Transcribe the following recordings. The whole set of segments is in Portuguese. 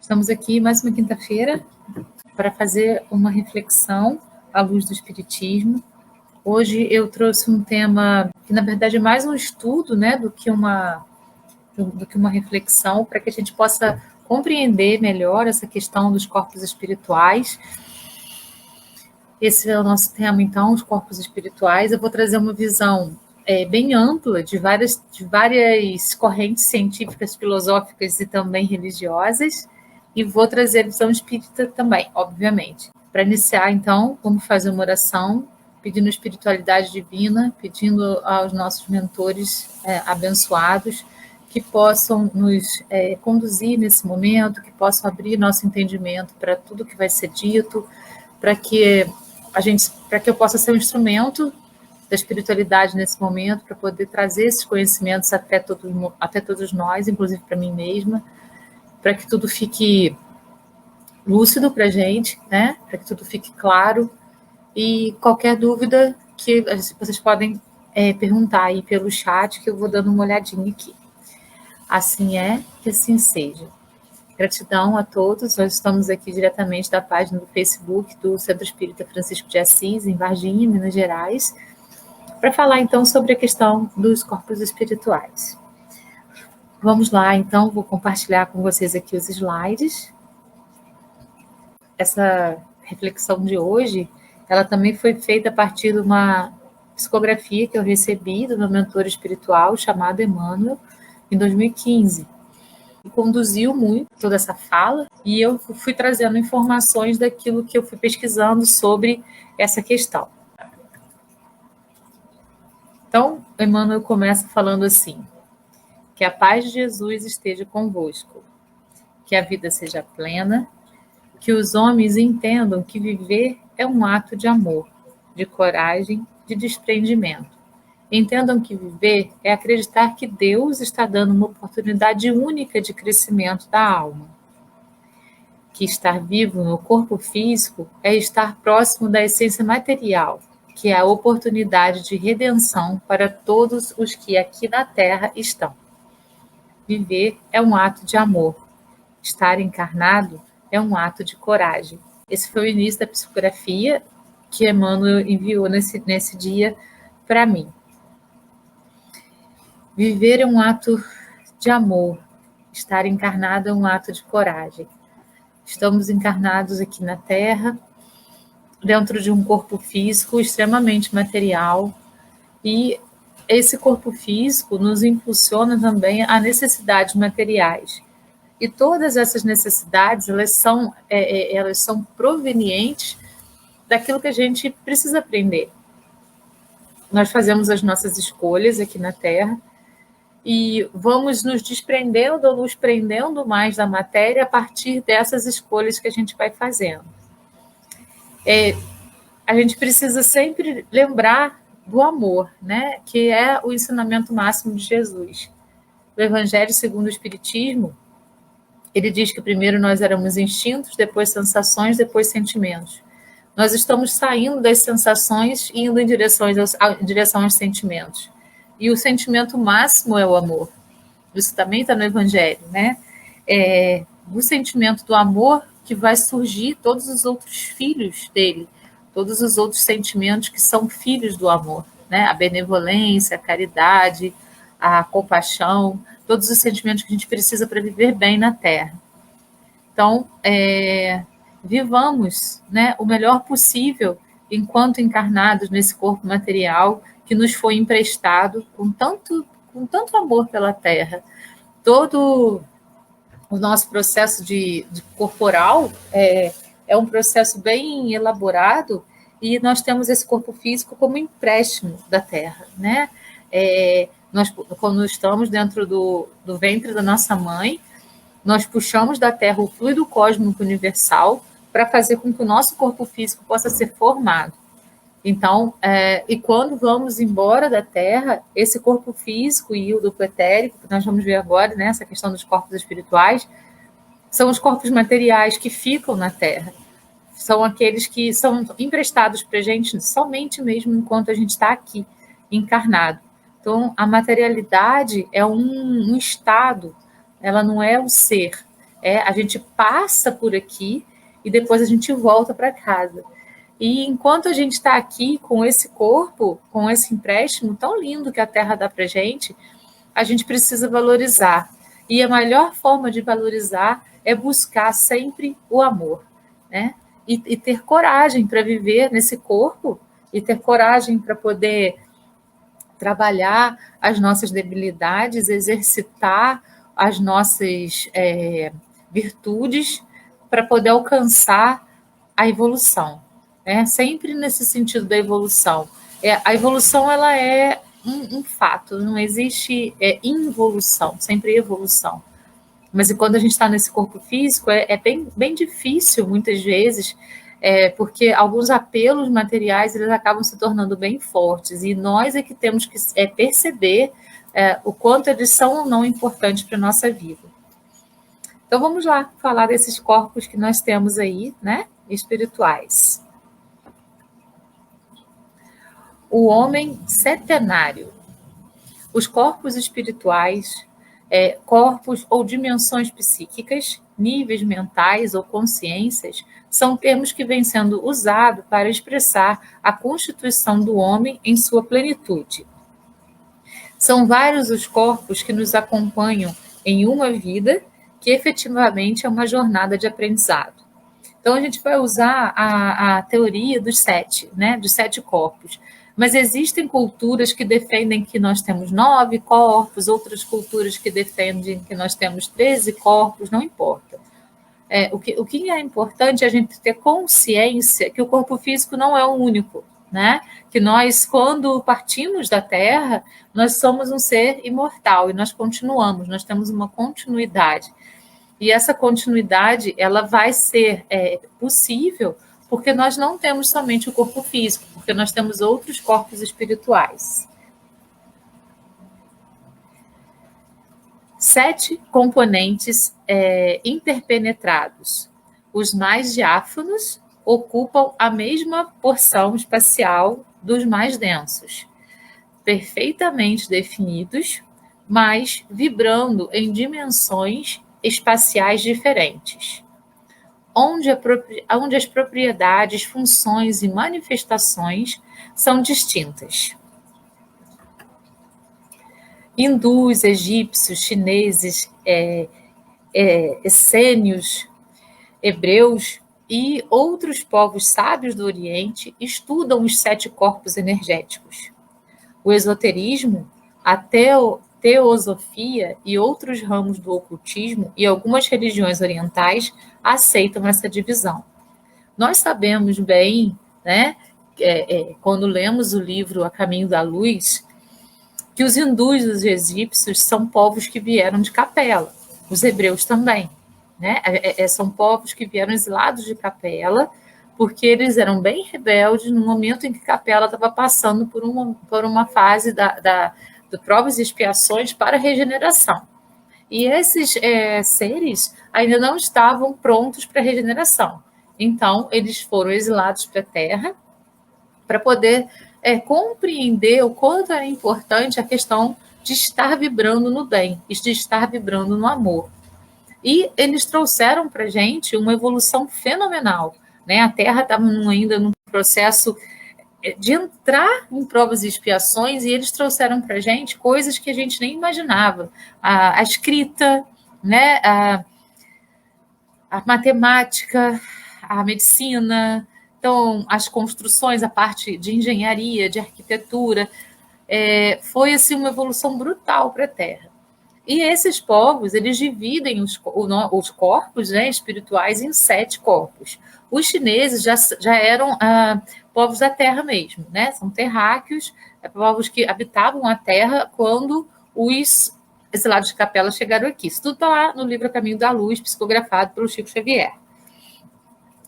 Estamos aqui mais uma quinta-feira para fazer uma reflexão à luz do Espiritismo. Hoje eu trouxe um tema que, na verdade, é mais um estudo, né, do que uma reflexão, para que a gente possa compreender melhor essa questão dos corpos espirituais. Esse é o nosso tema, então, os corpos espirituais. Eu vou trazer uma visão bem ampla de várias correntes científicas, filosóficas e também religiosas, e vou trazer a visão espírita também, obviamente. Para iniciar, então, vamos fazer uma oração, pedindo espiritualidade divina, pedindo aos nossos mentores abençoados que possam nos conduzir nesse momento, que possam abrir nosso entendimento para tudo que vai ser dito, para que eu possa ser um instrumento da espiritualidade nesse momento, para poder trazer esses conhecimentos até todos nós, inclusive para mim mesma, para que tudo fique lúcido para a gente, né? Para que tudo fique claro. E qualquer dúvida que vocês podem perguntar aí pelo chat, que eu vou dando uma olhadinha aqui. Assim é, que assim seja. Gratidão a todos. Nós estamos aqui diretamente da página do Facebook do Centro Espírita Francisco de Assis, em Varginha, Minas Gerais, para falar então sobre a questão dos corpos espirituais. Vamos lá, então, vou compartilhar com vocês aqui os slides. Essa reflexão de hoje, ela também foi feita a partir de uma psicografia que eu recebi do meu mentor espiritual, chamado Emmanuel, em 2015. Conduziu muito toda essa fala, e eu fui trazendo informações daquilo que eu fui pesquisando sobre essa questão. Então, Emmanuel começa falando assim: que a paz de Jesus esteja convosco, que a vida seja plena, que os homens entendam que viver é um ato de amor, de coragem, de desprendimento. Entendam que viver é acreditar que Deus está dando uma oportunidade única de crescimento da alma. Que estar vivo no corpo físico é estar próximo da essência material, que é a oportunidade de redenção para todos os que aqui na Terra estão. Viver é um ato de amor. Estar encarnado é um ato de coragem. Esse foi o início da psicografia que Emmanuel enviou nesse dia para mim. Viver é um ato de amor. Estar encarnado é um ato de coragem. Estamos encarnados aqui na Terra, dentro de um corpo físico extremamente material, e esse corpo físico nos impulsiona também a necessidades materiais. E todas essas necessidades, elas são provenientes daquilo que a gente precisa aprender. Nós fazemos as nossas escolhas aqui na Terra e vamos nos desprendendo ou nos prendendo mais da matéria a partir dessas escolhas que a gente vai fazendo. A gente precisa sempre lembrar do amor, né? Que é o ensinamento máximo de Jesus. O Evangelho segundo o Espiritismo, ele diz que primeiro nós éramos instintos, depois sensações, depois sentimentos. Nós estamos saindo das sensações e indo em direção aos sentimentos. E o sentimento máximo é o amor. Isso também está no Evangelho, né? O sentimento do amor que vai surgir todos os outros filhos dele, todos os outros sentimentos que são filhos do amor, né? A benevolência, a caridade, a compaixão, todos os sentimentos que a gente precisa para viver bem na Terra. Então, vivamos, né, o melhor possível enquanto encarnados nesse corpo material que nos foi emprestado com tanto amor pela Terra. Todo o nosso processo de corporal é um processo bem elaborado, e nós temos esse corpo físico como empréstimo da Terra, né? Nós, quando estamos dentro do ventre da nossa mãe, nós puxamos da Terra o fluido cósmico universal para fazer com que o nosso corpo físico possa ser formado. Então, e quando vamos embora da Terra, esse corpo físico e o duplo etérico, que nós vamos ver agora, né, essa questão dos corpos espirituais, são os corpos materiais que ficam na Terra. São aqueles que são emprestados para a gente somente mesmo enquanto a gente está aqui, encarnado. Então, a materialidade é um estado, ela não é o ser. A gente passa por aqui e depois a gente volta para casa. E enquanto a gente está aqui com esse corpo, com esse empréstimo tão lindo que a Terra dá para a gente precisa valorizar. E a melhor forma de valorizar é buscar sempre o amor, né? E ter coragem para viver nesse corpo, e ter coragem para poder trabalhar as nossas debilidades, exercitar as nossas virtudes para poder alcançar a evolução, né? Sempre nesse sentido da evolução. A evolução ela é um fato, não existe involução, sempre evolução. Mas e quando a gente está nesse corpo físico, é bem difícil, muitas vezes, porque alguns apelos materiais eles acabam se tornando bem fortes, e nós é que temos que perceber o quanto eles são ou não importantes para a nossa vida. Então vamos lá falar desses corpos que nós temos aí, né, espirituais. O homem setenário. Os corpos espirituais, corpos ou dimensões psíquicas, níveis mentais ou consciências, são termos que vêm sendo usados para expressar a constituição do homem em sua plenitude. São vários os corpos que nos acompanham em uma vida, que efetivamente é uma jornada de aprendizado. Então, a gente vai usar a teoria dos 7, né, dos 7 corpos. Mas existem culturas que defendem que nós temos 9 corpos, outras culturas que defendem que nós temos 13 corpos, não importa. O que é importante é a gente ter consciência que o corpo físico não é o único, né? Que nós, quando partimos da Terra, nós somos um ser imortal e nós continuamos, nós temos uma continuidade. E essa continuidade ela vai ser possível porque nós não temos somente o corpo físico, porque nós temos outros corpos espirituais. 7 componentes interpenetrados. Os mais diáfanos ocupam a mesma porção espacial dos mais densos, perfeitamente definidos, mas vibrando em dimensões espaciais diferentes, onde as propriedades, funções e manifestações são distintas. Hindus, egípcios, chineses, essênios, hebreus e outros povos sábios do Oriente estudam os 7 corpos energéticos. O esoterismo, a teosofia e outros ramos do ocultismo e algumas religiões orientais aceitam essa divisão. Nós sabemos bem, né, quando lemos o livro A Caminho da Luz, que os hindus e os egípcios são povos que vieram de Capela, os hebreus também, né? São povos que vieram exilados de Capela, porque eles eram bem rebeldes no momento em que Capela estava passando por uma fase de provas e expiações para regeneração. E esses seres ainda não estavam prontos para a regeneração. Então, eles foram exilados para a Terra para poder compreender o quanto era importante a questão de estar vibrando no bem, de estar vibrando no amor. E eles trouxeram para a gente uma evolução fenomenal, né? A Terra estava ainda num processo de entrar em provas e expiações, e eles trouxeram para a gente coisas que a gente nem imaginava. A escrita, né? A matemática, a medicina, então, as construções, a parte de engenharia, de arquitetura, foi assim, uma evolução brutal para a Terra. E esses povos, eles dividem os corpos, né, espirituais em 7 corpos. Os chineses já eram povos da Terra mesmo, né? São terráqueos, povos que habitavam a Terra quando os exilados de Capela chegaram aqui. Isso tudo está lá no livro A Caminho da Luz, psicografado pelo Chico Xavier.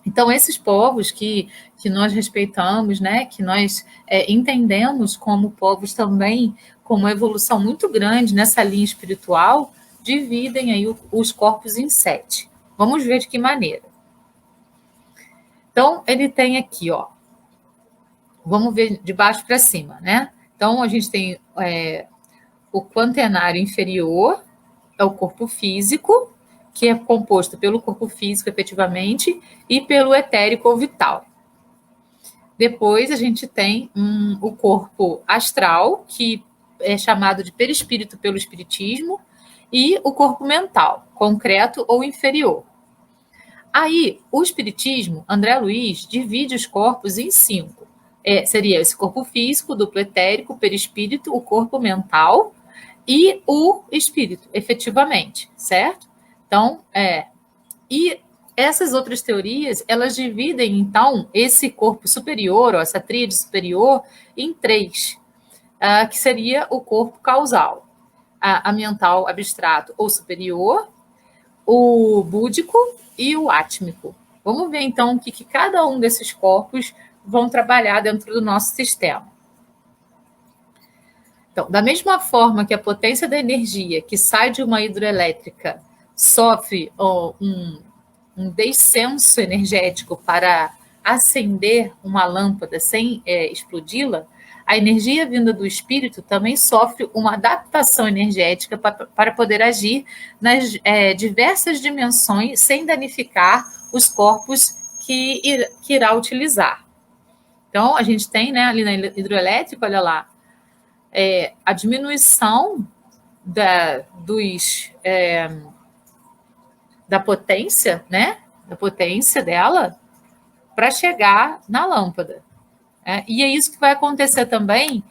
Então, esses povos que nós respeitamos, né, que nós entendemos como povos também com uma evolução muito grande nessa linha espiritual, dividem aí os corpos em 7. Vamos ver de que maneira. Então, ele tem aqui, ó. Vamos ver de baixo para cima, né? Então, a gente tem o quaternário inferior, é o corpo físico, que é composto pelo corpo físico, efetivamente, e pelo etérico ou vital. Depois a gente tem o corpo astral, que é chamado de perispírito pelo espiritismo, e o corpo mental, concreto ou inferior. Aí, o espiritismo, André Luiz, divide os corpos em 5. Seria esse corpo físico, duplo etérico, o perispírito, o corpo mental e o espírito, efetivamente, certo? Então, e essas outras teorias, elas dividem, então, esse corpo superior, ou essa tríade superior, em 3, que seria o corpo causal, a mental abstrato ou superior, o búdico e o átmico. Vamos ver, então, o que cada um desses corpos vão trabalhar dentro do nosso sistema. Então, da mesma forma que a potência da energia que sai de uma hidroelétrica sofre um descenso energético para acender uma lâmpada sem explodi-la, a energia vinda do espírito também sofre uma adaptação energética para poder agir nas diversas dimensões sem danificar os corpos que irá utilizar. Então, a gente tem, né, ali na hidroelétrica, olha lá, a diminuição da potência, né, da potência dela para chegar na lâmpada. E é isso que vai acontecer também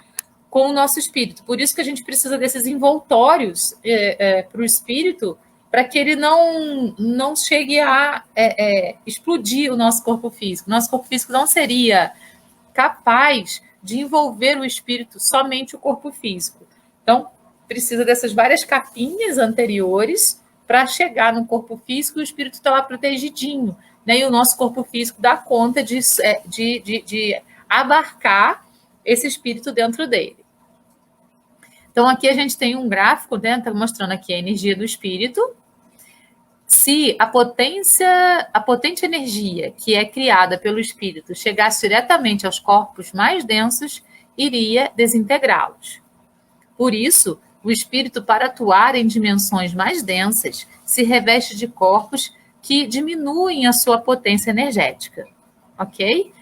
com o nosso espírito. Por isso que a gente precisa desses envoltórios para o espírito, para que ele não chegue a explodir o nosso corpo físico. Nosso corpo físico não seria capaz de envolver o espírito, somente o corpo físico. Então, precisa dessas várias capinhas anteriores para chegar no corpo físico e o espírito está lá protegidinho, né? E o nosso corpo físico dá conta de abarcar esse espírito dentro dele. Então, aqui a gente tem um gráfico, né, tá mostrando aqui a energia do espírito. Se a potente energia que é criada pelo espírito chegasse diretamente aos corpos mais densos, iria desintegrá-los. Por isso, o espírito, para atuar em dimensões mais densas, se reveste de corpos que diminuem a sua potência energética. Ok?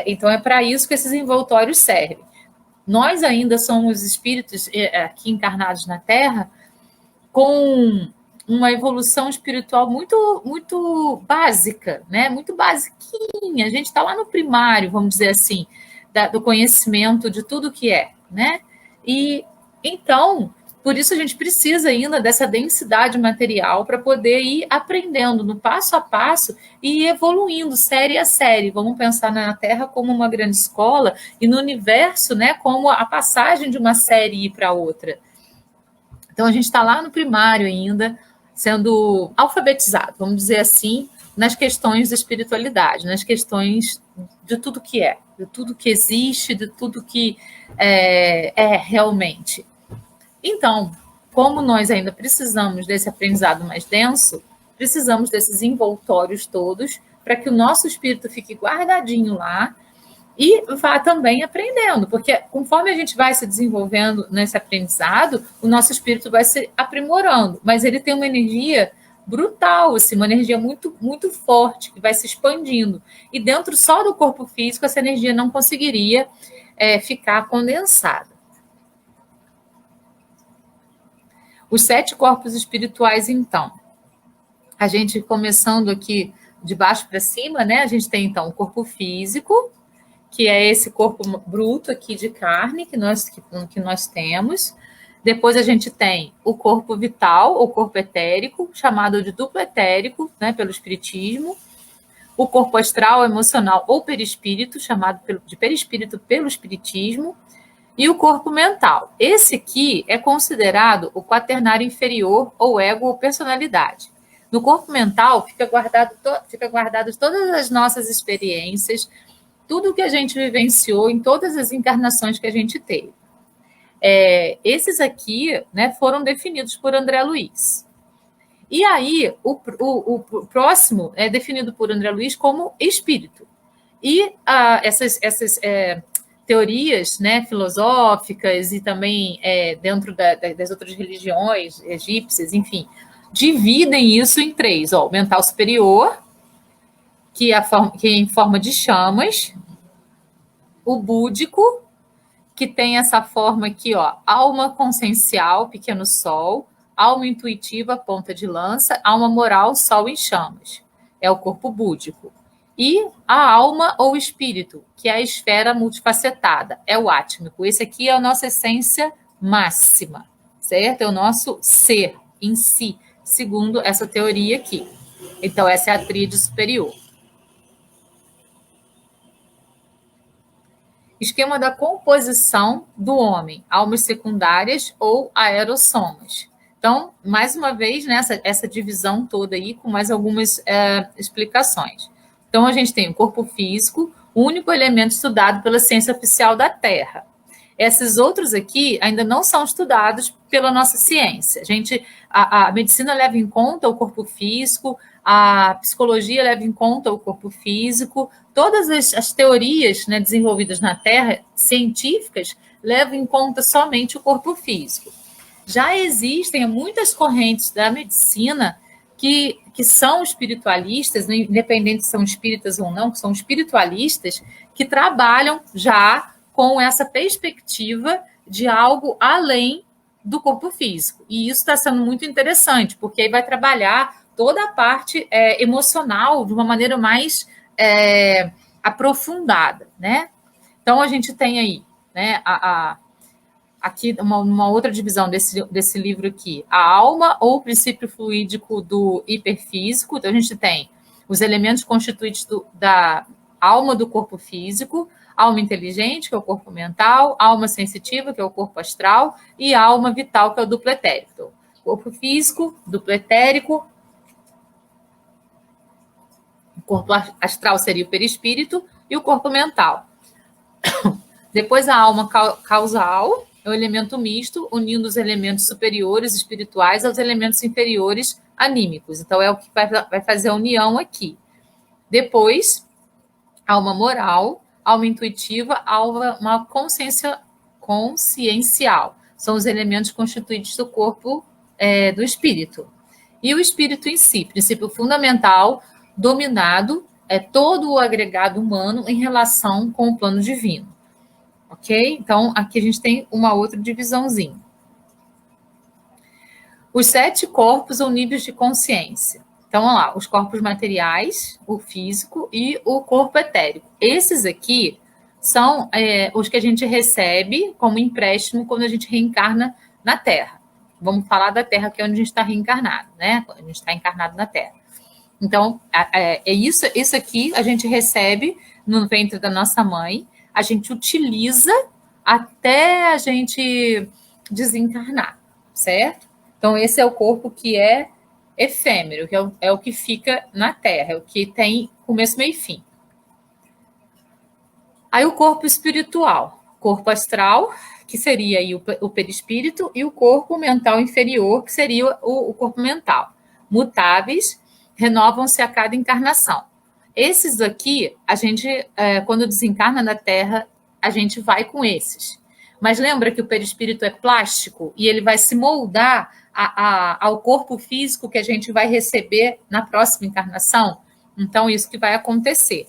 Então, é para isso que esses envoltórios servem. Nós ainda somos espíritos aqui encarnados na Terra com uma evolução espiritual muito, muito básica, né? Muito basiquinha. A gente está lá no primário, vamos dizer assim, do conhecimento de tudo que é, né? E então, por isso a gente precisa ainda dessa densidade material para poder ir aprendendo no passo a passo e evoluindo série a série. Vamos pensar na Terra como uma grande escola e no universo, né, como a passagem de uma série para outra. Então, a gente está lá no primário ainda, sendo alfabetizado, vamos dizer assim, nas questões da espiritualidade, nas questões de tudo que é, de tudo que existe, de tudo que é realmente. Então, como nós ainda precisamos desse aprendizado mais denso, precisamos desses envoltórios todos para que o nosso espírito fique guardadinho lá e vá também aprendendo, porque conforme a gente vai se desenvolvendo nesse aprendizado, o nosso espírito vai se aprimorando, mas ele tem uma energia brutal, assim, uma energia muito, muito forte, que vai se expandindo. E dentro só do corpo físico, essa energia não conseguiria ficar condensada. Os 7 corpos espirituais, então. A gente, começando aqui de baixo para cima, né? A gente tem, então, o corpo físico, que é esse corpo bruto aqui de carne que nós temos. Depois a gente tem o corpo vital, ou corpo etérico, chamado de duplo etérico, né, pelo espiritismo. O corpo astral, emocional ou perispírito, chamado de perispírito pelo espiritismo. E o corpo mental. Esse aqui é considerado o quaternário inferior, ou ego, ou personalidade. No corpo mental fica guardado todas as nossas experiências, tudo que a gente vivenciou em todas as encarnações que a gente teve. Esses aqui, né, foram definidos por André Luiz. E aí, o próximo é definido por André Luiz como espírito. E essas teorias, né, filosóficas e também dentro das outras religiões egípcias, enfim, dividem isso em três. Ó, o mental superior, que é em forma de chamas, o búdico, que tem essa forma aqui, ó, alma consciencial, pequeno sol, alma intuitiva, ponta de lança, alma moral, sol em chamas. É o corpo búdico. E a alma ou espírito, que é a esfera multifacetada, é o átmico. Esse aqui é a nossa essência máxima, certo? É o nosso ser em si, segundo essa teoria aqui. Então, essa é a tríade superior. Esquema da composição do homem, almas secundárias ou aerossomas. Então, mais uma vez, né, essa divisão toda aí, com mais algumas explicações. Então, a gente tem o corpo físico, o único elemento estudado pela ciência oficial da Terra. Esses outros aqui ainda não são estudados pela nossa ciência. A medicina leva em conta o corpo físico, a psicologia leva em conta o corpo físico, todas as teorias, né, desenvolvidas na Terra, científicas, levam em conta somente o corpo físico. Já existem muitas correntes da medicina que são espiritualistas, né, independente se são espíritas ou não, que são espiritualistas, que trabalham já com essa perspectiva de algo além do corpo físico. E isso está sendo muito interessante, porque aí vai trabalhar toda a parte emocional de uma maneira mais aprofundada, né? Então, a gente tem aí, né, aqui uma outra divisão desse livro aqui, a alma ou o princípio fluídico do hiperfísico. Então, a gente tem os elementos constituintes da alma do corpo físico, alma inteligente, que é o corpo mental, alma sensitiva, que é o corpo astral, e alma vital, que é o duplo etérico. Então, corpo físico, duplo etérico, o corpo astral seria o perispírito, e o corpo mental. Depois a alma causal, é o elemento misto, unindo os elementos superiores espirituais aos elementos inferiores anímicos. Então, é o que vai fazer a união aqui. Depois, alma moral, alma intuitiva, alma uma consciência consciencial. São os elementos constituintes do corpo do espírito. E o espírito em si, princípio fundamental, dominado, é todo o agregado humano em relação com o plano divino. Ok? Então, aqui a gente tem uma outra divisãozinha. Os 7 corpos ou níveis de consciência. Então, vamos lá, os corpos materiais, o físico e o corpo etérico. Esses aqui são os que a gente recebe como empréstimo quando a gente reencarna na Terra. Vamos falar da Terra, que é onde a gente está reencarnado, né? A gente está encarnado na Terra. Então, isso aqui a gente recebe no ventre da nossa mãe, a gente utiliza até a gente desencarnar, certo? Então, esse é o corpo que é efêmero, que é o que fica na Terra, é o que tem começo, meio e fim. Aí o corpo espiritual, corpo astral, que seria aí o perispírito, e o corpo mental inferior, que seria o corpo mental. Mutáveis, renovam-se a cada encarnação. Esses aqui, a gente, quando desencarna na Terra, a gente vai com esses. Mas lembra que o perispírito é plástico e ele vai se moldar ao corpo físico que a gente vai receber na próxima encarnação? Então, isso que vai acontecer.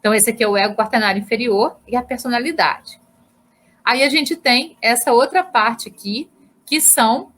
Então, esse aqui é o ego quaternário inferior e a personalidade. Aí a gente tem essa outra parte aqui, que são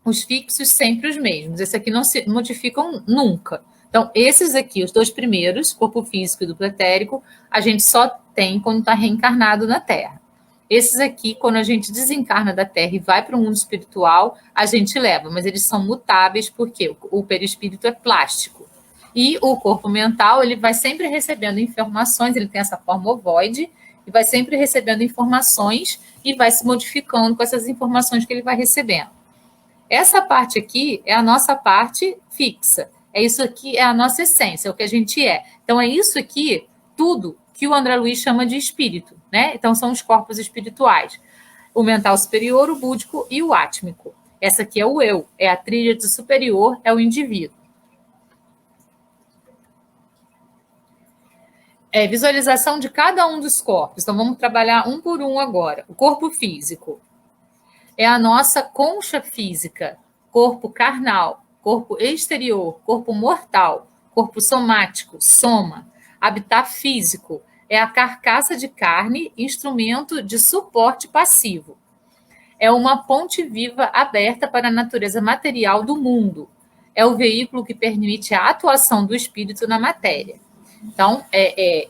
os fixos sempre os mesmos. Esse aqui não se modificam nunca. Então, esses aqui, os 2 primeiros, corpo físico e duplo etérico, a gente só tem quando está reencarnado na Terra. Esses aqui, quando a gente desencarna da Terra e vai para o mundo espiritual, a gente leva, mas eles são mutáveis porque o perispírito é plástico. E o corpo mental, ele vai sempre recebendo informações, ele tem essa forma ovoide, e vai sempre recebendo informações e vai se modificando com essas informações que ele vai recebendo. Essa parte aqui é a nossa parte fixa. É isso aqui, é a nossa essência, é o que a gente é. Então, é isso aqui, tudo que o André Luiz chama de espírito, né? Então, são os corpos espirituais. O mental superior, o búdico e o átmico. Essa aqui é o eu, é a tríade superior, é o indivíduo. Visualização de cada um dos corpos. Então, vamos trabalhar um por um agora. O corpo físico é a nossa concha física, corpo carnal, corpo exterior, corpo mortal, corpo somático, soma, habitat físico, é a carcaça de carne, instrumento de suporte passivo. É uma ponte viva aberta para a natureza material do mundo. É o veículo que permite a atuação do espírito na matéria. Então,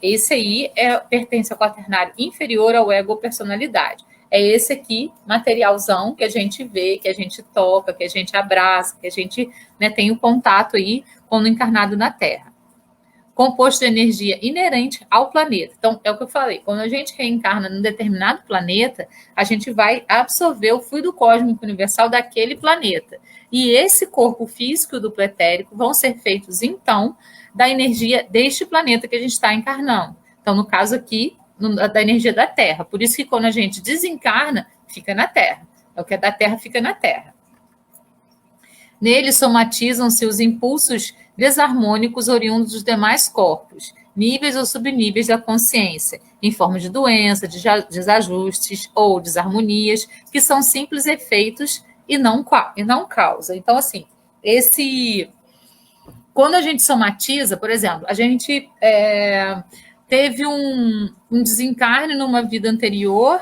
esse aí pertence ao quaternário inferior ao ego ou personalidade. É esse aqui, materialzão, que a gente vê, que a gente toca, que a gente abraça, que a gente, né, tem o contato aí quando encarnado na Terra. Composto de energia inerente ao planeta. Então, é o que eu falei, quando a gente reencarna num determinado planeta, a gente vai absorver o fluido cósmico universal daquele planeta. E esse corpo físico do pretérico vão ser feitos, então, da energia deste planeta que a gente está encarnando. Então, no caso aqui, da energia da Terra. Por isso que quando a gente desencarna, fica na Terra. É o que é da Terra, fica na Terra. Nele somatizam-se os impulsos desarmônicos oriundos dos demais corpos, níveis ou subníveis da consciência, em forma de doença, de desajustes ou desarmonias, que são simples efeitos e não causa. Então, assim, quando a gente somatiza, por exemplo, a gente teve um desencarne numa vida anterior,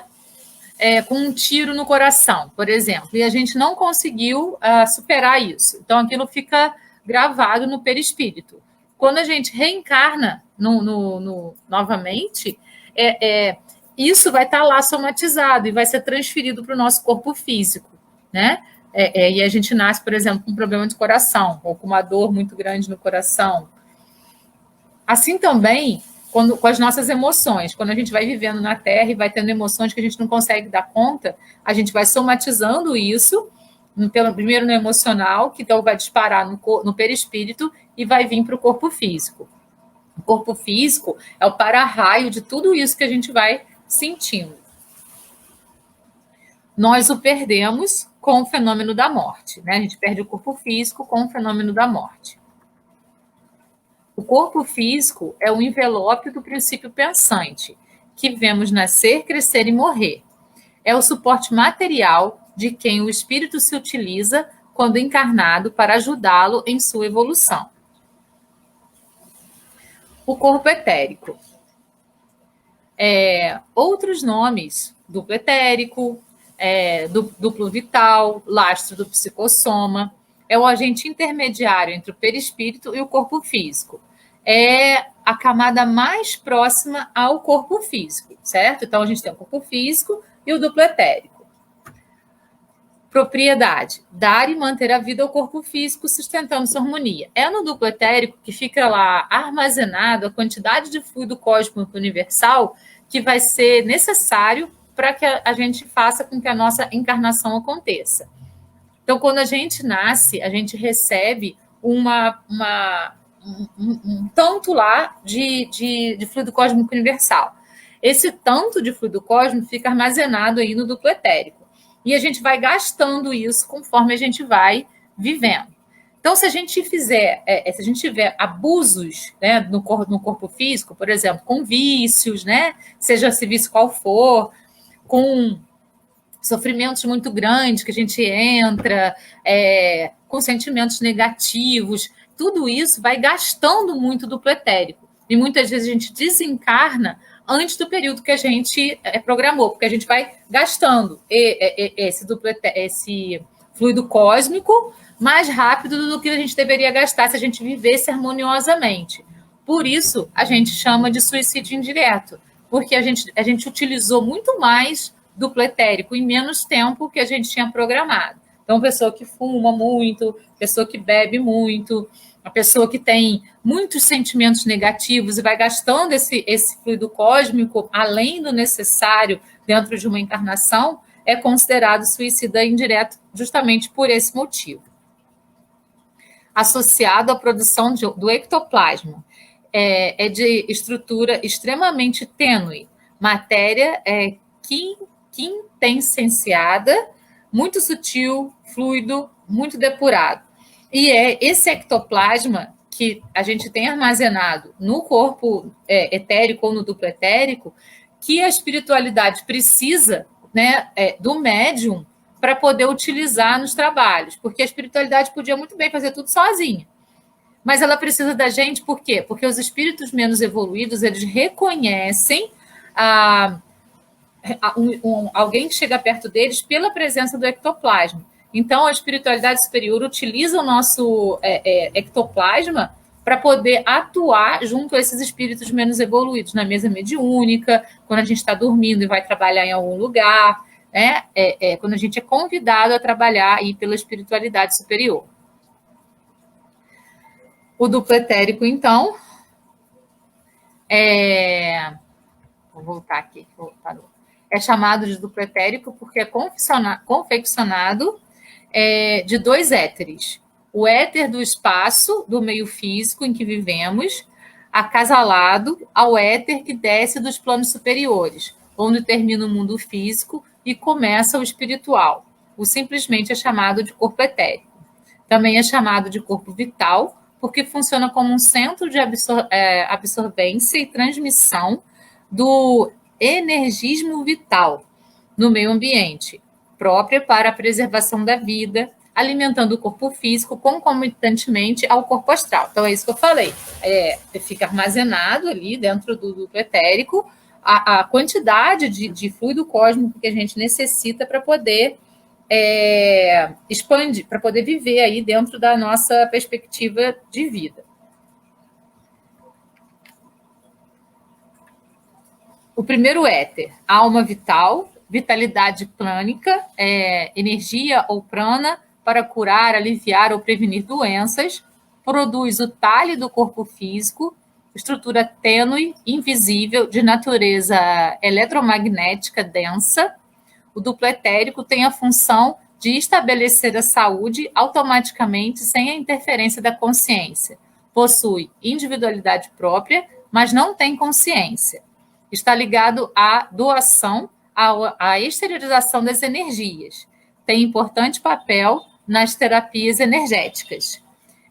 com um tiro no coração, por exemplo, e a gente não conseguiu superar isso. Então, aquilo fica gravado no perispírito. Quando a gente reencarna novamente, isso vai estar lá somatizado e vai ser transferido para o nosso corpo físico, né? E a gente nasce, por exemplo, com um problema de coração, ou com uma dor muito grande no coração. Assim também, com as nossas emoções, quando a gente vai vivendo na Terra e vai tendo emoções que a gente não consegue dar conta, a gente vai somatizando isso, primeiro no emocional, que então vai disparar no perispírito e vai vir para o corpo físico. O corpo físico é o para-raio de tudo isso que a gente vai sentindo. Nós o perdemos com o fenômeno da morte, né? A gente perde o corpo físico com o fenômeno da morte. O corpo físico é o envelope do princípio pensante, que vemos nascer, crescer e morrer. É o suporte material de quem o espírito se utiliza quando encarnado para ajudá-lo em sua evolução. O corpo etérico. Outros nomes: duplo etérico, duplo vital, lastro do psicossoma. É o agente intermediário entre o perispírito e o corpo físico. É a camada mais próxima ao corpo físico, certo? Então, a gente tem o corpo físico e o duplo etérico. Propriedade: dar e manter a vida ao corpo físico, sustentando sua harmonia. É no duplo etérico que fica lá armazenado a quantidade de fluido cósmico universal que vai ser necessário para que a gente faça com que a nossa encarnação aconteça. Então, quando a gente nasce, a gente recebe um tanto lá de fluido cósmico universal. Esse tanto de fluido cósmico fica armazenado aí no duplo etérico. E a gente vai gastando isso conforme a gente vai vivendo. Então, se a gente tiver abusos, né, no corpo físico, por exemplo, com vícios, né, seja esse vício qual for, com sofrimentos muito grandes que a gente entra, com sentimentos negativos, tudo isso vai gastando muito duplo etérico. E muitas vezes a gente desencarna antes do período que a gente programou, porque a gente vai gastando esse fluido cósmico mais rápido do que a gente deveria gastar se a gente vivesse harmoniosamente. Por isso, a gente chama de suicídio indireto, porque a gente utilizou muito mais duplo etérico em menos tempo que a gente tinha programado. Então, pessoa que fuma muito, pessoa que bebe muito, a pessoa que tem muitos sentimentos negativos e vai gastando esse fluido cósmico além do necessário dentro de uma encarnação, é considerado suicida indireto justamente por esse motivo. Associado à produção do ectoplasma, é de estrutura extremamente tênue, matéria quintessenciada, muito sutil, fluido, muito depurado. E é esse ectoplasma que a gente tem armazenado no corpo etérico ou no duplo etérico que a espiritualidade precisa, né, do médium para poder utilizar nos trabalhos, porque a espiritualidade podia muito bem fazer tudo sozinha. Mas ela precisa da gente, por quê? Porque os espíritos menos evoluídos, eles reconhecem alguém que chega perto deles pela presença do ectoplasma. Então, a espiritualidade superior utiliza o nosso ectoplasma para poder atuar junto a esses espíritos menos evoluídos, na mesa mediúnica, quando a gente está dormindo e vai trabalhar em algum lugar, né? Quando a gente é convidado a trabalhar aí pela espiritualidade superior. O duplo etérico, então, vou voltar aqui, parou. É chamado de duplo etérico porque é confeccionado de dois éteres. O éter do espaço, do meio físico em que vivemos, acasalado ao éter que desce dos planos superiores, onde termina o mundo físico e começa o espiritual. O simplesmente é chamado de corpo etérico. Também é chamado de corpo vital, porque funciona como um centro de absorvência e transmissão do energismo vital no meio ambiente, própria para a preservação da vida, alimentando o corpo físico concomitantemente ao corpo astral. Então, é isso que eu falei. Fica armazenado ali dentro do duplo etérico a quantidade de fluido cósmico que a gente necessita para poder expandir, para poder viver aí dentro da nossa perspectiva de vida. O primeiro éter, alma vital, vitalidade plânica, energia ou prana para curar, aliviar ou prevenir doenças, produz o talhe do corpo físico, estrutura tênue, invisível, de natureza eletromagnética densa. O duplo etérico tem a função de estabelecer a saúde automaticamente sem a interferência da consciência. Possui individualidade própria, mas não tem consciência. Está ligado à doação, à exteriorização das energias. Tem importante papel nas terapias energéticas.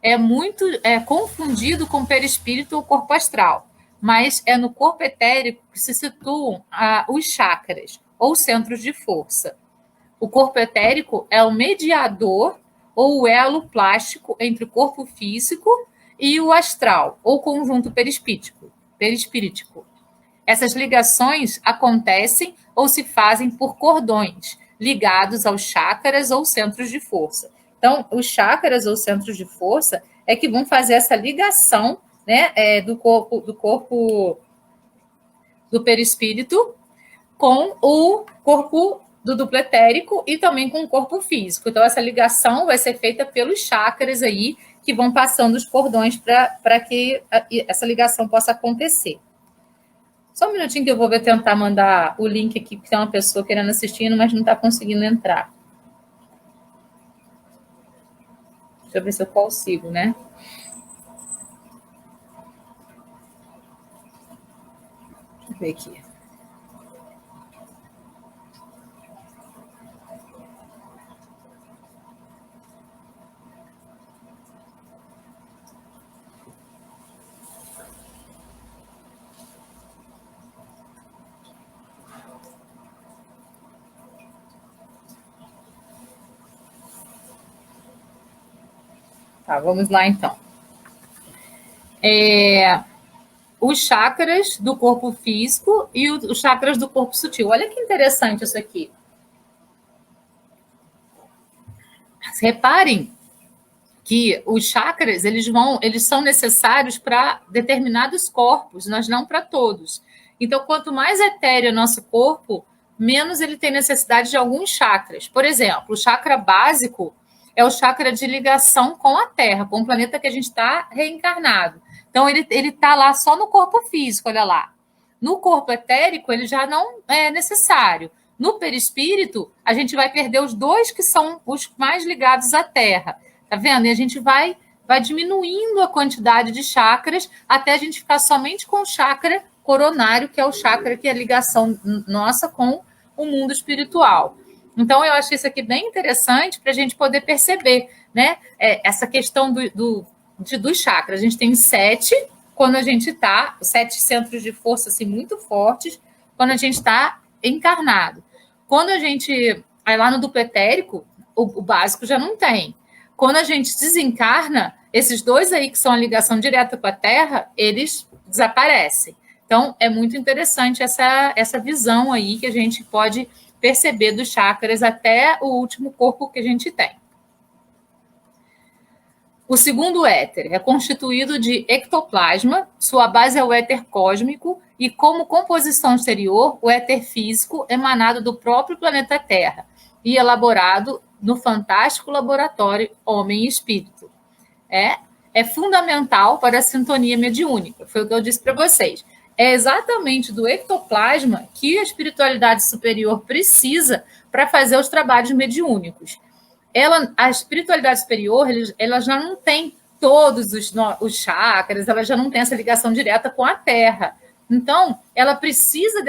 É muito confundido com perispírito ou corpo astral, mas é no corpo etérico que se situam os chakras, ou centros de força. O corpo etérico é o mediador ou o elo plástico entre o corpo físico e o astral, ou conjunto perispírico. Essas ligações acontecem ou se fazem por cordões ligados aos chakras ou centros de força. Então, os chakras ou centros de força é que vão fazer essa ligação, né, do corpo do perispírito com o corpo do duplo etérico e também com o corpo físico. Então, essa ligação vai ser feita pelos chakras aí, que vão passando os cordões para que essa ligação possa acontecer. Só um minutinho que eu vou tentar mandar o link aqui, porque tem uma pessoa querendo assistir, mas não está conseguindo entrar. Deixa eu ver se eu consigo, né? Deixa eu ver aqui. Tá, vamos lá, então. Os chakras do corpo físico e os chakras do corpo sutil. Olha que interessante isso aqui. Reparem que os chakras eles são necessários para determinados corpos, mas não para todos. Então, quanto mais etéreo é nosso corpo, menos ele tem necessidade de alguns chakras. Por exemplo, o chakra básico é o chakra de ligação com a Terra, com o planeta que a gente está reencarnado. Então, ele está lá só no corpo físico, olha lá. No corpo etérico, ele já não é necessário. No perispírito, a gente vai perder os dois que são os mais ligados à Terra. Tá vendo? E a gente vai diminuindo a quantidade de chakras até a gente ficar somente com o chakra coronário, que é o chakra que é a ligação nossa com o mundo espiritual. Então, eu achei isso aqui bem interessante para a gente poder perceber, né? Essa questão dos chakras. A gente tem 7 quando a gente está, 7 centros de força assim, muito fortes, quando a gente está encarnado. Quando a gente Aí lá no duplo etérico, o básico já não tem. Quando a gente desencarna, esses dois aí que são a ligação direta com a Terra, eles desaparecem. Então, é muito interessante essa visão aí que a gente pode perceber dos chakras até o último corpo que a gente tem. O segundo éter é constituído de ectoplasma, sua base é o éter cósmico e, como composição exterior, o éter físico emanado do próprio planeta Terra e elaborado no fantástico laboratório Homem e Espírito. É fundamental para a sintonia mediúnica, foi o que eu disse para vocês. É exatamente do ectoplasma que a espiritualidade superior precisa para fazer os trabalhos mediúnicos. A espiritualidade superior, ela já não tem todos os chakras, ela já não tem essa ligação direta com a Terra. Então, ela precisa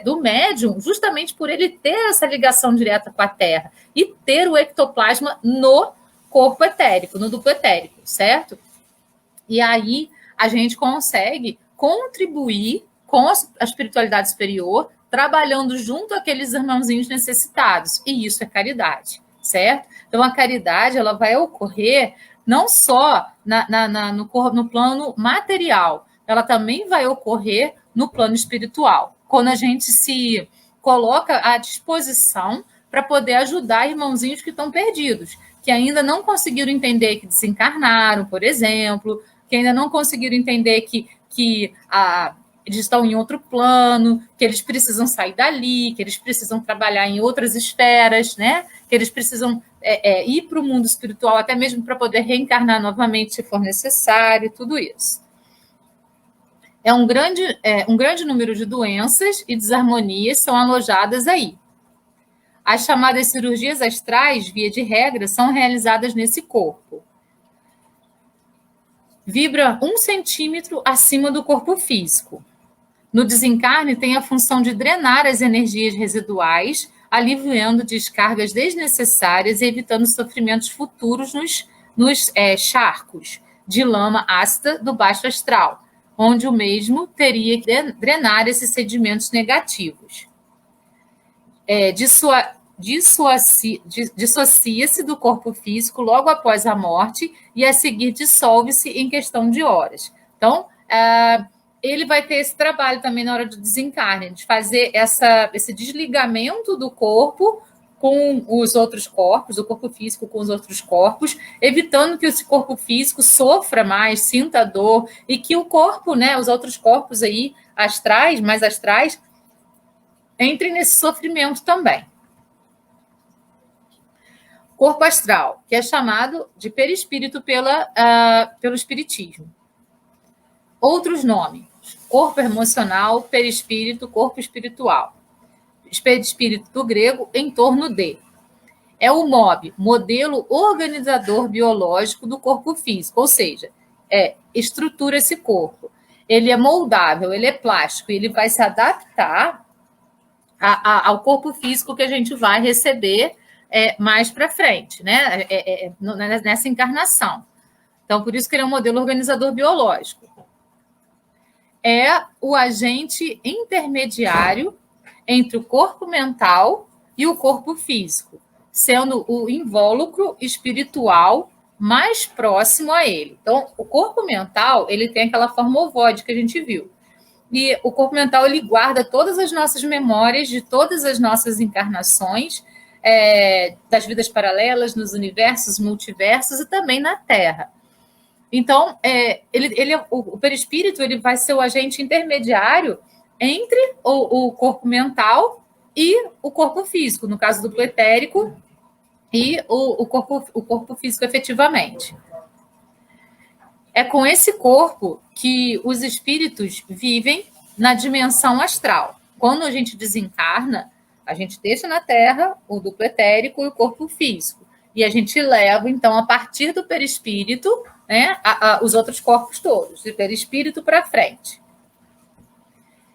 do médium justamente por ele ter essa ligação direta com a Terra e ter o ectoplasma no corpo etérico, no duplo etérico, certo? E aí a gente consegue contribuir com a espiritualidade superior, trabalhando junto àqueles irmãozinhos necessitados. E isso é caridade, certo? Então, a caridade ela vai ocorrer não só no plano material, ela também vai ocorrer no plano espiritual, quando a gente se coloca à disposição para poder ajudar irmãozinhos que estão perdidos, que ainda não conseguiram entender que desencarnaram, por exemplo, que ainda não conseguiram entender que eles estão em outro plano, que eles precisam sair dali, que eles precisam trabalhar em outras esferas, né? Que eles precisam ir para o mundo espiritual, até mesmo para poder reencarnar novamente, se for necessário, tudo isso. Um grande número de doenças e desarmonias são alojadas aí. As chamadas cirurgias astrais, via de regra, são realizadas nesse corpo. Vibra 1 centímetro acima do corpo físico. No desencarne, tem a função de drenar as energias residuais, aliviando descargas desnecessárias e evitando sofrimentos futuros nos charcos de lama ácida do baixo astral, onde o mesmo teria que drenar esses sedimentos negativos. Dissocia-se do corpo físico logo após a morte e, a seguir, dissolve-se em questão de horas. Então, ele vai ter esse trabalho também na hora do desencarne, de fazer esse desligamento do corpo com os outros corpos, o corpo físico com os outros corpos, evitando que esse corpo físico sofra mais, sinta dor, e que o corpo, né, os outros corpos aí, mais astrais, entrem nesse sofrimento também. Corpo astral, que é chamado de perispírito pelo espiritismo. Outros nomes: corpo emocional, perispírito, corpo espiritual. Perispírito do grego, em torno de. É o MOB, modelo organizador biológico do corpo físico, ou seja, estrutura esse corpo. Ele é moldável, ele é plástico, ele vai se adaptar ao corpo físico que a gente vai receber mais para frente, né? Nessa encarnação. Então, por isso que ele é um modelo organizador biológico. É o agente intermediário entre o corpo mental e o corpo físico, sendo o invólucro espiritual mais próximo a ele. Então, o corpo mental, ele tem aquela forma ovoide que a gente viu. E o corpo mental, ele guarda todas as nossas memórias de todas as nossas encarnações, das vidas paralelas, nos universos, multiversos e também na Terra. Então, o perispírito ele vai ser o agente intermediário entre o corpo mental e o corpo físico, no caso do etérico, e o corpo físico efetivamente. É com esse corpo que os espíritos vivem na dimensão astral. Quando a gente desencarna, a gente deixa na Terra o duplo etérico e o corpo físico. E a gente leva, então, a partir do perispírito, né, os outros corpos todos, do perispírito para frente.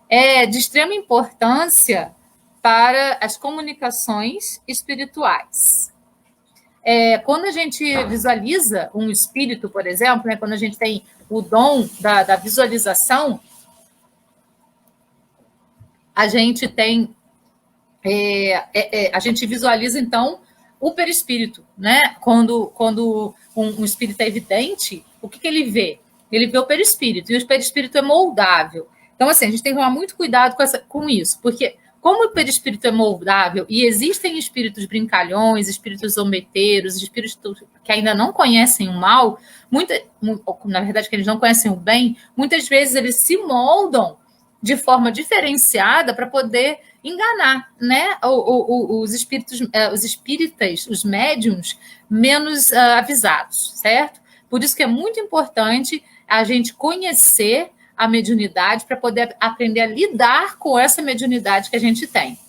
É de extrema importância para as comunicações espirituais. Quando a gente visualiza um espírito, por exemplo, né, quando a gente tem o dom da visualização, a gente tem a gente visualiza, então, o perispírito, né? Quando um espírito é evidente, o que ele vê? Ele vê o perispírito, e o perispírito é moldável. Então, assim, a gente tem que tomar muito cuidado com isso, porque como o perispírito é moldável e existem espíritos brincalhões, espíritos zombeteiros, espíritos que ainda não conhecem o mal, na verdade, que eles não conhecem o bem, muitas vezes eles se moldam de forma diferenciada para poder enganar, né, os espíritos, os espíritas, os médiums menos avisados, certo? Por isso que é muito importante a gente conhecer a mediunidade para poder aprender a lidar com essa mediunidade que a gente tem.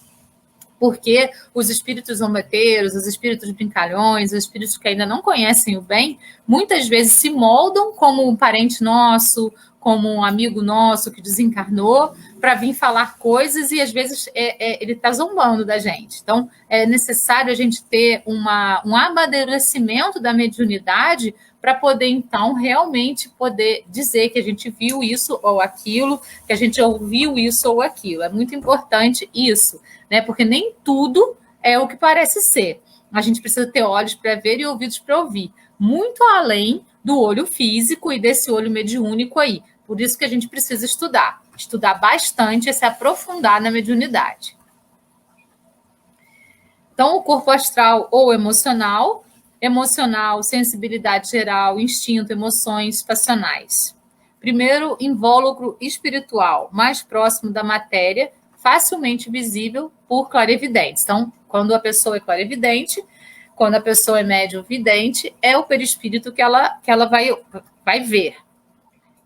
Porque os espíritos zombeteiros, os espíritos brincalhões, os espíritos que ainda não conhecem o bem, muitas vezes se moldam como um parente nosso, como um amigo nosso que desencarnou, para vir falar coisas e às vezes ele está zombando da gente. Então, é necessário a gente ter um amadurecimento da mediunidade para poder, então, realmente poder dizer que a gente viu isso ou aquilo, que a gente ouviu isso ou aquilo. É muito importante isso, né? Porque nem tudo é o que parece ser. A gente precisa ter olhos para ver e ouvidos para ouvir. Muito além do olho físico e desse olho mediúnico aí. Por isso que a gente precisa estudar bastante e se aprofundar na mediunidade. Então, o corpo astral ou emocional, sensibilidade geral, instinto, emoções passionais. Primeiro, invólucro espiritual, mais próximo da matéria, facilmente visível por clarividentes. Então, quando a pessoa é clarividente, quando a pessoa é médium vidente, é o perispírito que ela vai ver.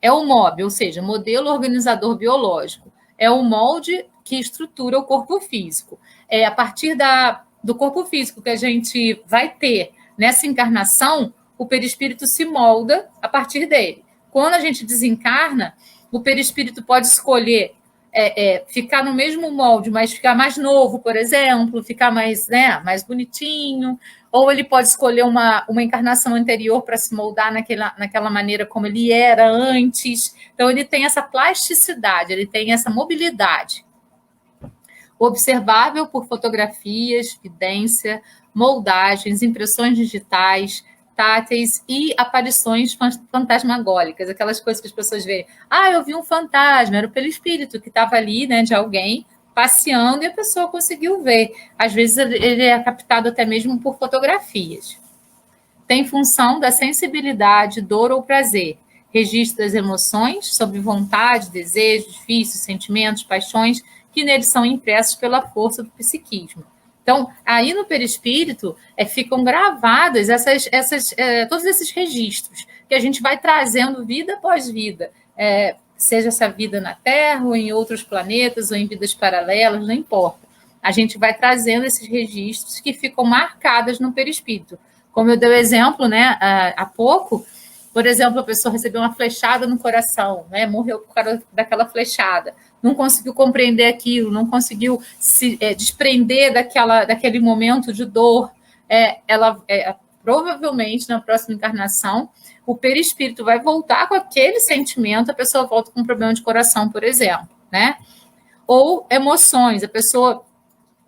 É o MOB, ou seja, modelo organizador biológico. É o molde que estrutura o corpo físico. É a partir do corpo físico que a gente vai ter nessa encarnação, o perispírito se molda a partir dele. Quando a gente desencarna, o perispírito pode escolher ficar no mesmo molde, mas ficar mais novo, por exemplo, ficar mais bonitinho, ou ele pode escolher uma encarnação anterior para se moldar naquela maneira como ele era antes. Então, ele tem essa plasticidade, ele tem essa mobilidade. Observável por fotografias, vidência, moldagens, impressões digitais, táteis e aparições fantasmagólicas, aquelas coisas que as pessoas veem. Eu vi um fantasma, era o perispírito que estava ali, né, de alguém passeando e a pessoa conseguiu ver. Às vezes ele é captado até mesmo por fotografias. Tem função da sensibilidade, dor ou prazer, registro das emoções sobre vontade, desejos, vícios, sentimentos, paixões, que neles são impressos pela força do psiquismo. Então, aí no perispírito ficam gravados todos esses registros que a gente vai trazendo vida após vida, seja essa vida na Terra, ou em outros planetas, ou em vidas paralelas, não importa. A gente vai trazendo esses registros que ficam marcados no perispírito. Como eu dei o exemplo, né, há pouco, por exemplo, a pessoa recebeu uma flechada no coração, né, morreu por causa daquela flechada, não conseguiu compreender aquilo, não conseguiu se desprender daquele momento de dor. Provavelmente, na próxima encarnação, o perispírito vai voltar com aquele sentimento, a pessoa volta com um problema de coração, por exemplo, né? Ou emoções, a pessoa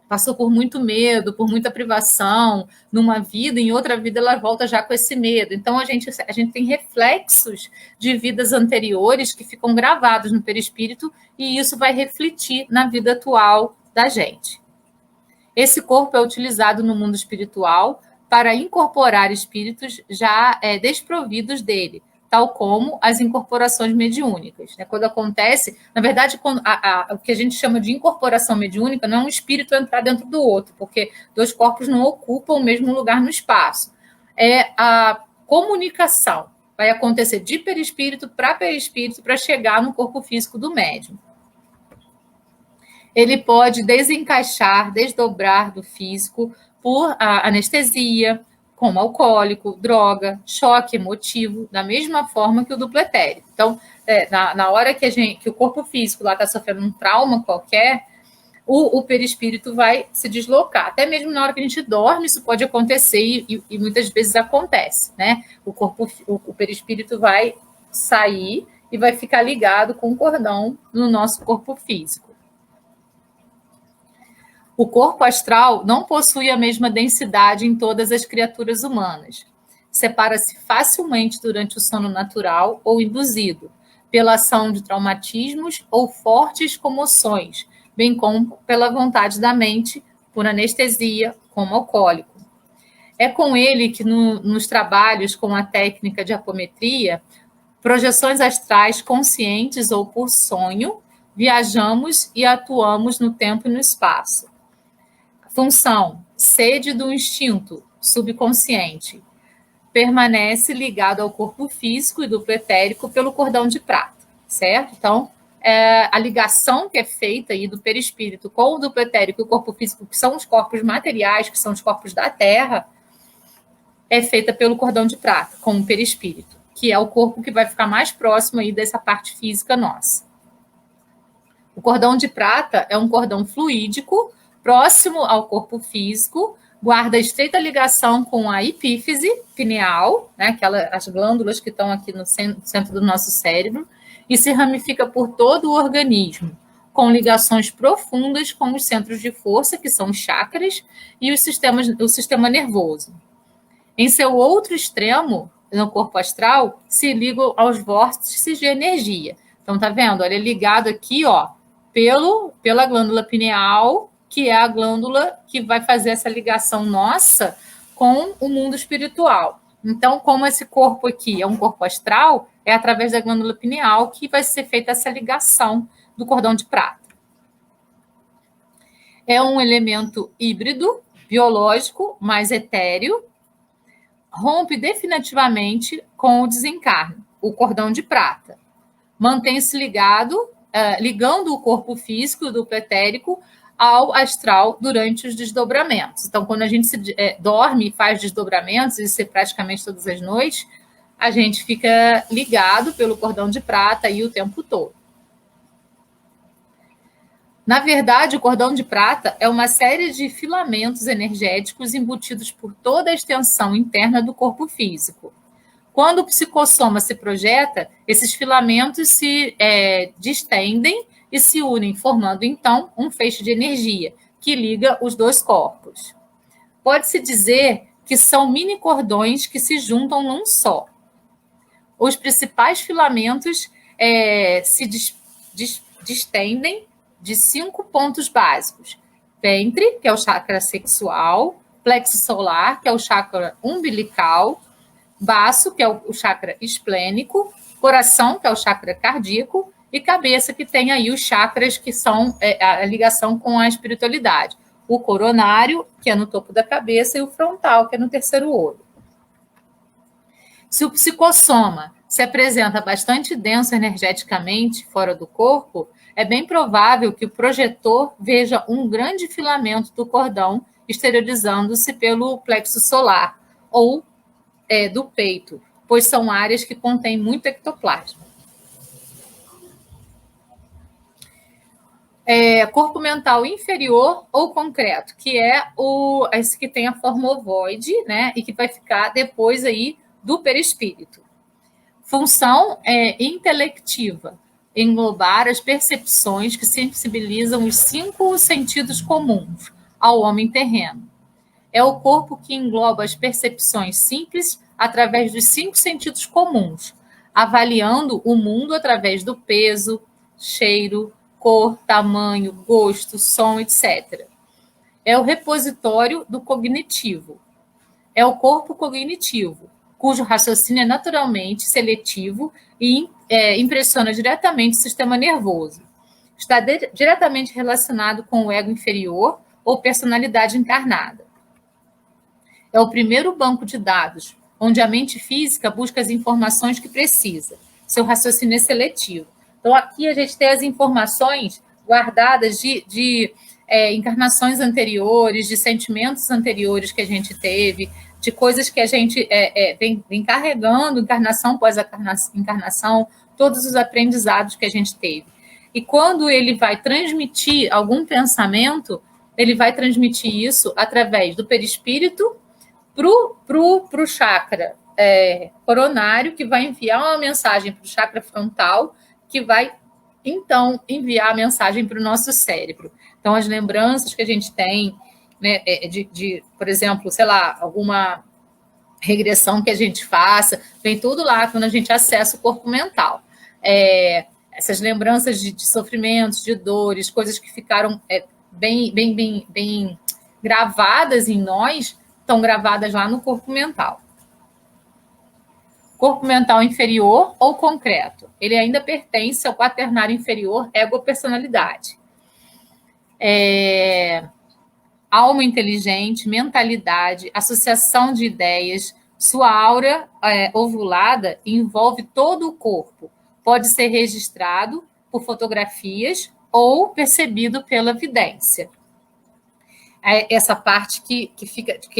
passou por muito medo, por muita privação numa vida, em outra vida ela volta já com esse medo. Então, a gente tem reflexos de vidas anteriores que ficam gravados no perispírito e isso vai refletir na vida atual da gente. Esse corpo é utilizado no mundo espiritual para incorporar espíritos já desprovidos dele, tal como as incorporações mediúnicas. Quando acontece, na verdade, o que a gente chama de incorporação mediúnica não é um espírito entrar dentro do outro, porque dois corpos não ocupam o mesmo lugar no espaço. É a comunicação. Vai acontecer de perispírito para chegar no corpo físico do médium. Ele pode desencaixar, desdobrar do físico por anestesia, como alcoólico, droga, choque emotivo, da mesma forma que o duplo etérico. Então, na hora que o corpo físico lá está sofrendo um trauma qualquer, o perispírito vai se deslocar. Até mesmo na hora que a gente dorme, isso pode acontecer e muitas vezes acontece, né? O perispírito vai sair e vai ficar ligado com um cordão no nosso corpo físico. O corpo astral não possui a mesma densidade em todas as criaturas humanas. Separa-se facilmente durante o sono natural ou induzido, pela ação de traumatismos ou fortes comoções, bem como pela vontade da mente, por anestesia, como alcoólico. É com ele que, nos trabalhos com a técnica de apometria, projeções astrais conscientes ou por sonho, viajamos e atuamos no tempo e no espaço. Função: sede do instinto subconsciente. Permanece ligado ao corpo físico e duplo etérico pelo cordão de prata, certo? Então, a ligação que é feita aí do perispírito com o duplo etérico e o corpo físico, que são os corpos materiais, que são os corpos da Terra, é feita pelo cordão de prata, com o perispírito, que é o corpo que vai ficar mais próximo aí dessa parte física nossa. O cordão de prata é um cordão fluídico, próximo ao corpo físico, guarda estreita ligação com a epífise pineal, né, as glândulas que estão aqui no centro do nosso cérebro, e se ramifica por todo o organismo, com ligações profundas com os centros de força, que são os chakras, e o sistema nervoso. Em seu outro extremo, no corpo astral, se ligam aos vórtices de energia. Então, tá vendo? Ele é ligado aqui, ó, pela glândula pineal, que é a glândula que vai fazer essa ligação nossa com o mundo espiritual. Então, como esse corpo aqui é um corpo astral, é através da glândula pineal que vai ser feita essa ligação do cordão de prata. É um elemento híbrido, biológico, mais etéreo, rompe definitivamente com o desencarne, o cordão de prata. Mantém-se ligando o corpo físico do pretérico ao astral durante os desdobramentos. Então, quando a gente dorme e faz desdobramentos, isso é praticamente todas as noites, a gente fica ligado pelo cordão de prata aí o tempo todo. Na verdade, o cordão de prata é uma série de filamentos energéticos embutidos por toda a extensão interna do corpo físico. Quando o psicossoma se projeta, esses filamentos se distendem e se unem, formando, então, um feixe de energia que liga os dois corpos. Pode-se dizer que são mini cordões que se juntam num só. Os principais filamentos se distendem de 5 pontos básicos. Ventre, que é o chakra sexual, plexo solar, que é o chakra umbilical, baço, que é o chakra esplênico, coração, que é o chakra cardíaco, e cabeça, que tem aí os chakras que são a ligação com a espiritualidade. O coronário, que é no topo da cabeça, e o frontal, que é no terceiro olho. Se o psicossoma se apresenta bastante denso energeticamente fora do corpo, é bem provável que o projetor veja um grande filamento do cordão exteriorizando-se pelo plexo solar ou do peito, pois são áreas que contêm muito ectoplasma. Corpo mental inferior ou concreto, que é esse que tem a forma ovoide, né, e que vai ficar depois aí do perispírito. Função intelectiva, englobar as percepções que sensibilizam os 5 sentidos comuns ao homem terreno. É o corpo que engloba as percepções simples através dos 5 sentidos comuns, avaliando o mundo através do peso, cheiro, cor, tamanho, gosto, som, etc. É o repositório do cognitivo. É o corpo cognitivo, cujo raciocínio é naturalmente seletivo e impressiona diretamente o sistema nervoso. Está diretamente relacionado com o ego inferior ou personalidade encarnada. É o primeiro banco de dados, onde a mente física busca as informações que precisa. Seu raciocínio é seletivo. Então, aqui a gente tem as informações guardadas de encarnações anteriores, de sentimentos anteriores que a gente teve, de coisas que a gente vem carregando, encarnação após encarnação, todos os aprendizados que a gente teve. E quando ele vai transmitir algum pensamento, ele vai transmitir isso através do perispírito para o chakra coronário, que vai enviar uma mensagem para o chakra frontal, que vai, então, enviar a mensagem para o nosso cérebro. Então, as lembranças que a gente tem, né, por exemplo, sei lá, alguma regressão que a gente faça, vem tudo lá quando a gente acessa o corpo mental. Essas lembranças de sofrimentos, de dores, coisas que ficaram bem gravadas em nós, estão gravadas lá no corpo mental. Corpo mental inferior ou concreto, ele ainda pertence ao quaternário inferior ego-personalidade. Alma inteligente, mentalidade, associação de ideias, sua aura ovulada envolve todo o corpo. Pode ser registrado por fotografias ou percebido pela vidência. Essa parte que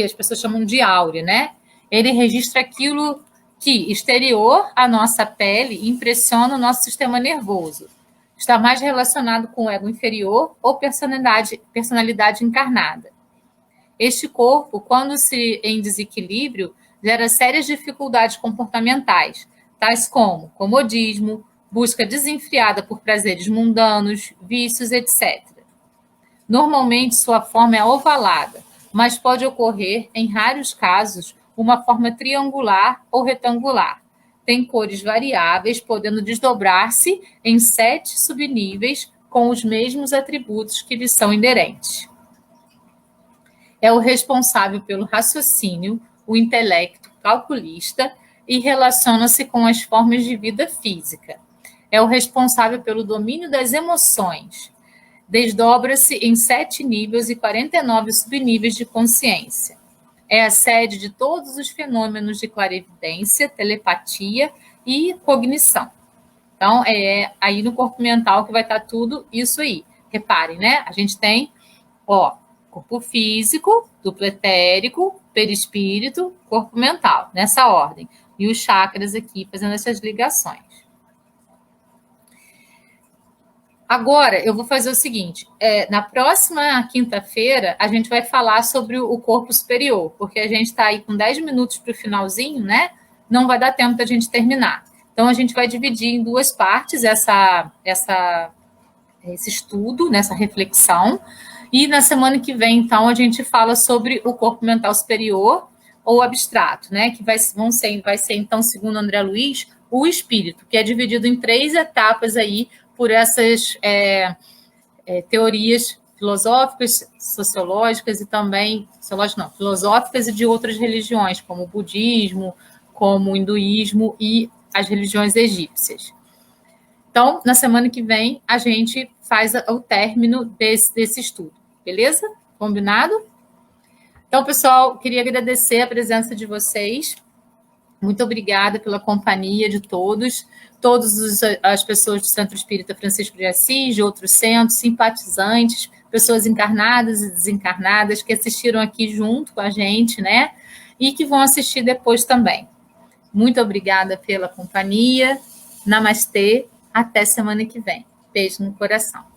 as pessoas chamam de áurea, né? Ele registra aquilo que, exterior à nossa pele, impressiona o nosso sistema nervoso. Está mais relacionado com o ego inferior ou personalidade encarnada. Este corpo, quando se em desequilíbrio, gera sérias dificuldades comportamentais, tais como comodismo, busca desenfreada por prazeres mundanos, vícios, etc. Normalmente, sua forma é ovalada, mas pode ocorrer, em raros casos, uma forma triangular ou retangular. Tem cores variáveis, podendo desdobrar-se em 7 subníveis com os mesmos atributos que lhes são inerentes. É o responsável pelo raciocínio, o intelecto calculista e relaciona-se com as formas de vida física. É o responsável pelo domínio das emoções. Desdobra-se em 7 níveis e 49 subníveis de consciência. É a sede de todos os fenômenos de clarividência, telepatia e cognição. Então, é aí no corpo mental que vai estar tudo isso aí. Reparem, né? A gente tem, corpo físico, duplo etérico, perispírito, corpo mental, nessa ordem. E os chakras aqui fazendo essas ligações. Agora, eu vou fazer o seguinte, na próxima quinta-feira, a gente vai falar sobre o corpo superior, porque a gente está aí com 10 minutos para o finalzinho, né? Não vai dar tempo da gente terminar. Então, a gente vai dividir em 2 partes esse estudo, nessa reflexão, e na semana que vem, então, a gente fala sobre o corpo mental superior ou abstrato, né? Que vai ser, então, segundo André Luiz, o espírito, que é dividido em 3 etapas aí, por essas teorias filosóficas, sociológicas e também, filosóficas e de outras religiões, como o budismo, como o hinduísmo e as religiões egípcias. Então, na semana que vem, a gente faz o término desse estudo, beleza? Combinado? Então, pessoal, queria agradecer a presença de vocês. Muito obrigada pela companhia de todas as pessoas do Centro Espírita Francisco de Assis, de outros centros, simpatizantes, pessoas encarnadas e desencarnadas que assistiram aqui junto com a gente, né? E que vão assistir depois também. Muito obrigada pela companhia. Namastê. Até semana que vem. Beijo no coração.